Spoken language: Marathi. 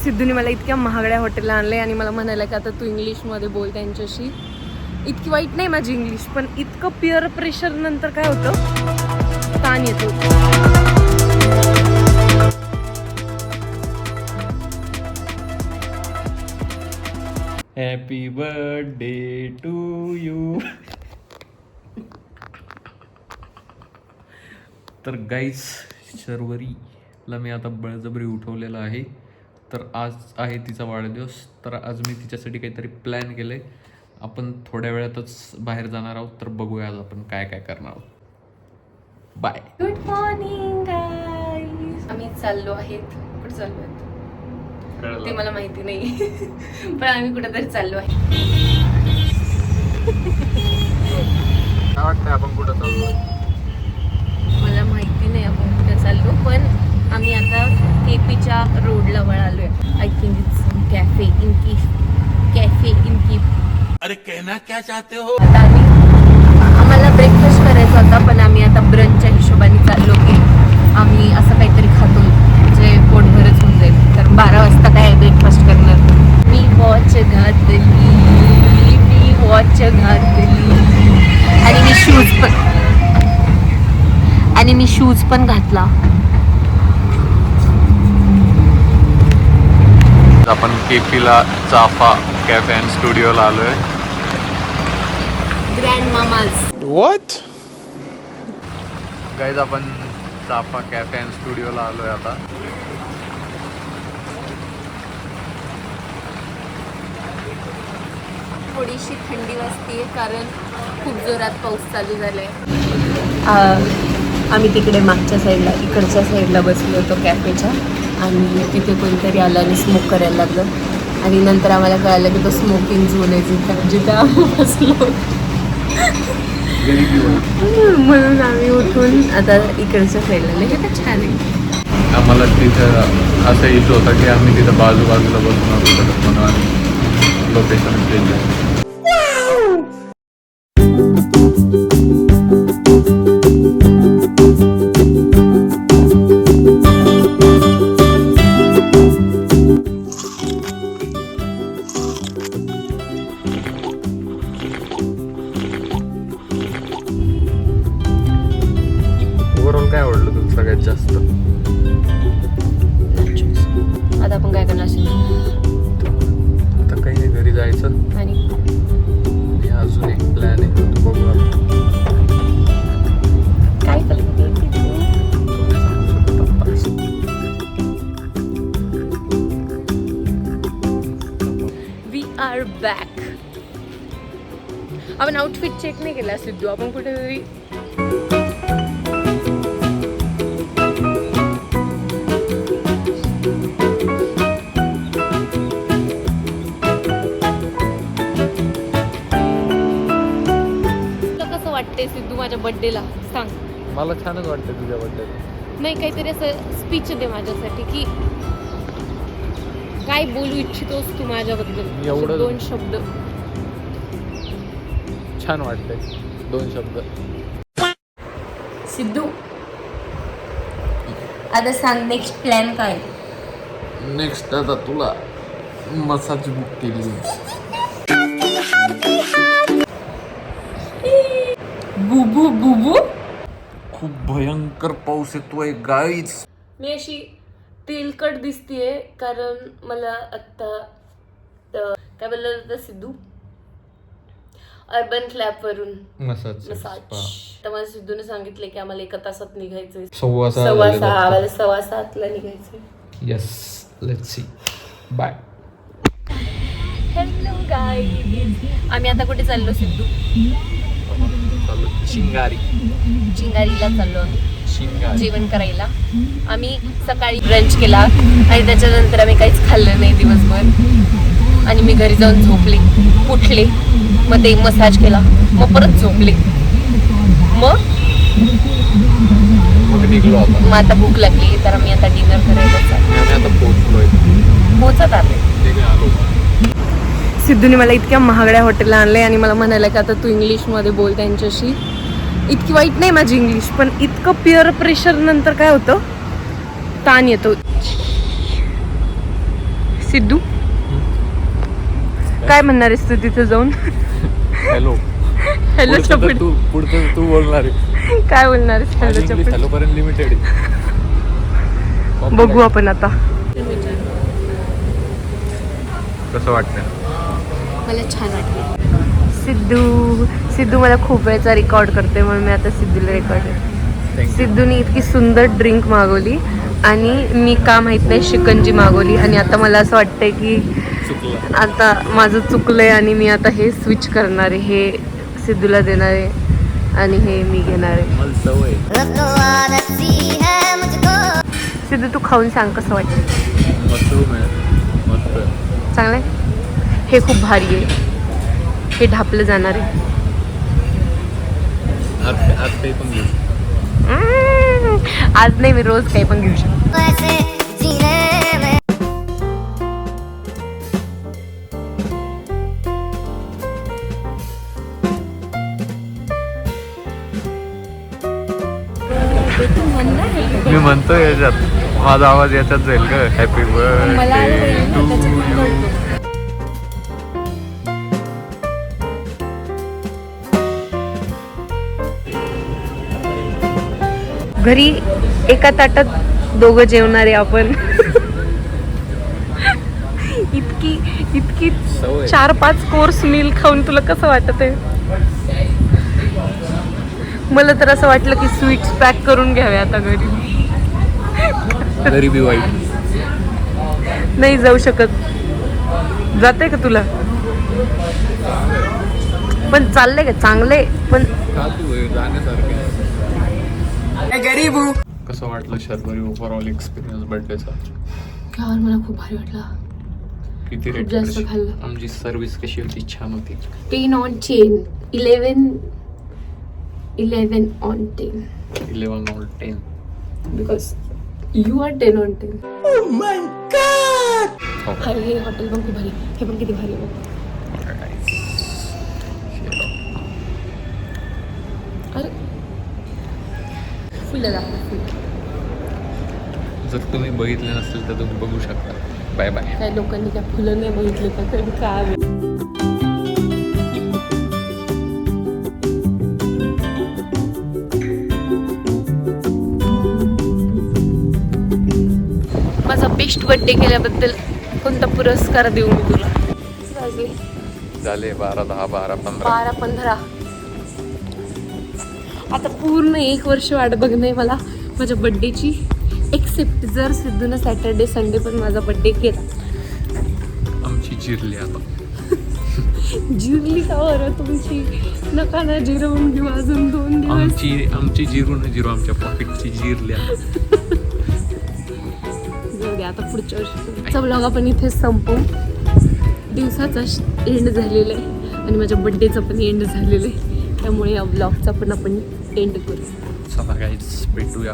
सिद्धूने मला इतक्या महागड्या हॉटेलला आणले आणि मला म्हणायला की आता तू इंग्लिशमध्ये बोल त्यांच्याशी. इतकी वाईट नाही माझी इंग्लिश, पण इतकं पिअर प्रेशर नंतर काय होतं, ताण येतो. Happy birthday to you. तर गाईज, शर्वरीला मी आता बळजबरी उठवलेलं आहे. तर आज आहे तिचा वाढदिवस. तर आज मी तिच्यासाठी काहीतरी प्लॅन केलं आहे. आपण थोड्या वेळातच बाहेर जाणार आहोत. तर बघूया आज आपण काय काय करणार आहोत. बाय. Good morning guys. आम्ही चाललो आहेत. कुठे चाललो आहेत ते मला माहिती नाही पण आम्ही कुठेतरी चाललो आहे. काय वाटतंय आपण कुठं चाललो? मला माहिती नाही आपण कुठे चाललो, पण आम्ही आता केपीच्या रोडला वळालोय. I think it's cafe in की. अरे कहना क्या चाहते हो? आता आम्हाला ब्रेकफास्ट करायचा होता, पण आम्ही आता ब्रंचच्या हिशोबाने चाललो की आम्ही असं काहीतरी खातो जे पोटभरच होऊन जाईल. तर 12 वाजता काय ब्रेकफास्ट करणार. मी वॉच घातली आणि मी शूज पण घातला. आपण केपीला चाफा कॅफे अँड स्टुडिओला आलोय. Grand mama's. व्हॉट? गाईज, आपण चाफा कॅफे अँड स्टुडिओला आलोय आता. थोडीशी थंडी वाजते कारण खूप जोरात पाऊस चालू झालाय. आम्ही तिकडे मागच्या साईडला, इकडच्या साईडला बसलो होतो कॅफेच्या, आणि तिथे कोणतरी आलं आणि स्मोक करायला लागलं. आणि नंतर आम्हाला कळालं की तो स्मोकिंग झोन आहे जिथे आम्ही बसलो. म्हणून आम्ही उठून आता इकडच्या साईडला लगे तर छान आहे. आम्हाला तिथं असं इशू होता की आम्ही तिथं बाजूबाजूला बसून असू शकत म्हणून आम्ही लोकेशन चेंज आहे. ओव्हरऑल काय आवडलं तुला सगळ्यात जास्त? आता आपण काय करणार असेल आता काही नाही, घरी जायचं आणि अजून एक प्लॅन आहे, बघू आता. काय वी आर बॅक. आपण आउटफिट चेक नाही केला सिद्धू. आपण कुठेतरी वाटते सिद्धू माझ्या बर्थडेला सांग. मला छानच वाटतं तुझ्या बर्थडेला. नाही, काहीतरी असं स्पीच दे माझ्यासाठी की काय बोलू इच्छितोस तू माझ्याबद्दल. एवढं 2 शब्द. छान वाटतंय 2 शब्द. सिद्धू आता सांग, नेक्स्ट प्लॅन काय? नेक्स्ट आता तुला मसाज बुक केली. बुबू बुबू. खूप भयंकर पाऊस येतोय गाईज. मी अशी तेलकट दिसतीये कारण मला आता काय बोललं होतं सिद्धू, अर्बन क्लॅब वरून मसाज. तर मला सिद्धूने सांगितले की आम्हाला 1 तासात निघायचंय. 6:15 निघायचंय. Yes, let's see. Bye. Hello guys, आम्ही आता कुठे चाललो सिद्धू? चिंगारीला चाललो आम्ही जेवण करायला. आम्ही सकाळी ब्रंच केला आणि त्याच्यानंतर आम्ही काहीच खाल्लं नाही दिवसभर. आणि मी घरी जाऊन झोपले, उठले, मग ते मसाज केला, मग परत झोपले. मग आता भूक लागली तर आम्ही आता डिनर करायला पोहोचत आले. सिद्धूने मला इतक्या महागड्या हॉटेलला आणले आणि मला म्हणायला की आता तू इंग्लिशमध्ये बोल त्यांच्याशी. इतकी वाईट नाही माझी इंग्लिश, पण इतकं पिअर प्रेशर नंतर काय होतं, ताण येतो. सिद्धू काय म्हणणार आहेस तू तिथे जाऊन? हॅलो. हॅलो चपडी तू पुढचं तू बोलणार आहे. काय बोलणार आहेस? हॅलो चपडी हॅलो पर्यंत लिमिटेड बघू आपण आता. कसं वाटतं? मला छान वाटलं. सिद्धू मला खूप वेळचा रेकॉर्ड करते म्हणून मी आता सिद्धूला रेकॉर्ड करते. सिद्धूने इतकी सुंदर ड्रिंक मागवली आणि मी का माहित नाही शिकंजी मागवली आणि आता मला असं वाटतंय की आता माझं चुकलंय आणि मी आता हे स्विच करणार आहे. हे सिद्धूला देणार आहे आणि हे मी घेणार आहे. मला सवय. सिद्धू तू खाऊन सांग कसं वाटतं? मशरूम आहे मस्त. चांगलं आहे. हे खूप भारी आहे. हे ढापलं जाणार आहे. आज काही पण घेऊ. आज नाही मी रोज काही पण घेऊ शकतो. मी म्हणतो याच्यात माझा आवाज याच्यात जाईल ग. Happy birthday to you. घरी एका ताटात दोघं जेवणारे आपण. इतकी सवय. 4-5 कोर्स मील खाऊन तुला कसं वाटत आहे? मला तर असं वाटलं की स्वीट्स पॅक करून घ्यावे आता घरी. गरिबी वाईट. नाही जाऊ शकत. जाते का तुला? पण चाललंय का? चांगलंय पण जाण्यासारखे. कसं वाटलं शर्वरी ओव्हरऑल एक्सपिरियन्स बर्थडेचा? यार मला खूप भारी वाटला. किती खूप जास्त रेट? खाल्लं. आमची सर्व्हिस कशी होती? छान होती. 10 on 10. 11 on 10. 11 on 10. Because you are 10 on 10. Oh my God! हो. भारी हे हॉटेल पण खूप भारी. हे पण किती भारी आहे. अरे फुलं दाखव फुल. जर तुम्ही बघितले नसतील तर तुम्ही बघू शकता. Bye bye. काही लोकांनी काय फुलं नाही बघितले का तरी काय. माझा बेस्ट बर्थडे केल्याबद्दल कोणता पुरस्कार देऊ मी तुला? झाले 12, 10, 12, 15. 12, 15. आता पूर्ण 1 वर्ष वाट बघणं आहे मला माझ्या बड्डेची. एक्सेप्ट जर सिद्धूनं सॅटर्डे संडे पण माझा बड्डे केला. आमची जिरली आता. जिरली का बरं तुमची? नका ना जिरवून घेऊ अजून 2 दिवस. आमची जिरू न जिरू आमच्या पॉकेटची जिरली. जाऊ दे आता पुढच्या वर्षी. ब्लॉग आपण इथेच संपवू. दिवसाचा एंड झालेला आहे आणि माझ्या बड्डेचा पण एंड झालेला आहे. त्यामुळे या ब्लॉगचा पण आपण एंड करू. चला गाईज भेटूया.